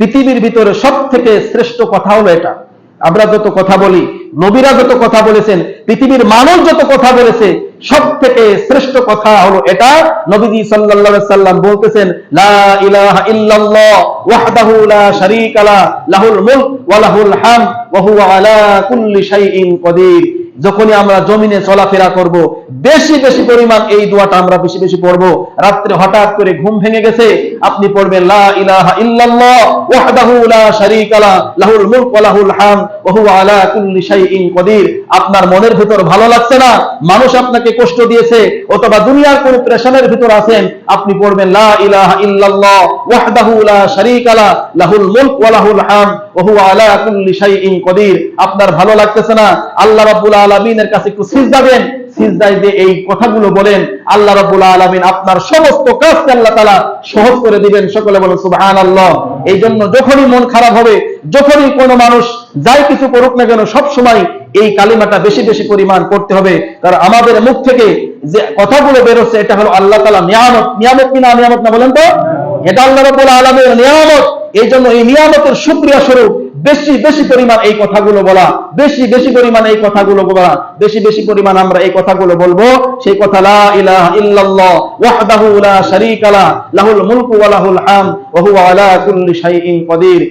পৃথিবীর ভিতরে সবথেকে শ্রেষ্ঠ কথা হলো এটা। আমরা যত কথা বলি, নবীরা যত কথা বলেছেন, পৃথিবীর মানুষ যত কথা বলেছে, সব থেকে শ্রেষ্ঠ কথা হলো এটা। নবীজি সাল্লাল্লাহু আলাইহি সাল্লাম বলতেছেন, লা ইলাহা ইল্লাল্লাহ ওয়াহদাহু লা শারীকা লা, লাহুল মুলক ওয়া লাহুল হামদ ওয়া হুয়া আলা কুল্লি শাইইন কাদির। যখনই আমরা জমিনে চলাফেরা করব, বেশি বেশি পরিমাণ এই দোয়াটা আমরা বেশি বেশি পড়ব। রাত্রে হঠাৎ করে ঘুম ভেঙে গেছে, আপনি পড়বেন লা ইলাহা ইল্লাল্লাহ ওয়াহদাহু লা শারীকা লা, লাহুল মুলক ওয়া লাহুল হামদ ওয়া হুয়া আলা কুল্লি শাইইন কাদির। আপনার মনের ভিতর ভালো লাগছে না, মানুষ আপনাকে কষ্ট দিয়েছে, অথবা দুনিয়ার কোন প্রেশারের ভিতর আছেন, আপনি পড়বেন লা ইলাহা ইল্লাল্লাহ ওয়াহদাহু লা শারীকা লা, লাহুল মুলক ওয়া লাহুল হামদ ওয়া হুয়া আলা কুল্লি শাইইন কাদির। আপনার ভালো লাগতেছে না, আল্লাহ রাব্বুল আলামিনের কাছে একটু সিজদা দেন, সিজদায় দিয়ে এই কথাগুলো বলেন, আল্লাহ রাব্বুল আলামিন আপনার সমস্ত কাজকে আল্লাহ তাআলা সহজ করে দিবেন। সকলে বলেন সুবহানাল্লাহ। এই জন্য যখনই মন খারাপ হবে, যখনই কোনো মানুষ যাই কিছু করুক না কেন, সব সময় এই কালিমাটা বেশি বেশি পরিমাণ করতে হবে। কারণ আমাদের মুখ থেকে যে কথাগুলো বের হচ্ছে, এটা হলো আল্লাহ তাআলা নিয়ামত। নিয়ামত কি না? নিয়ামত না, বলেন তো? এটা আল্লাহ রাব্বুল আলামিনের নিয়ামত। এই জন্য এই নিয়ামতের শুকরিয়া স্বরূপ বেশি বেশি পরিমাণ এই কথাগুলো বলা, বেশি বেশি পরিমাণ এই কথাগুলো বলা, বেশি বেশি পরিমাণ আমরা এই কথাগুলো বলবো। সেই কথা লা ইলাহা ইল্লাল্লাহ ওয়াহদাহু লা শারীকা লা, লাহুল মুলকু ওয়া লাহুল হামদ ওয়া হুয়া আলা কুল্লি শাইইন কাদির।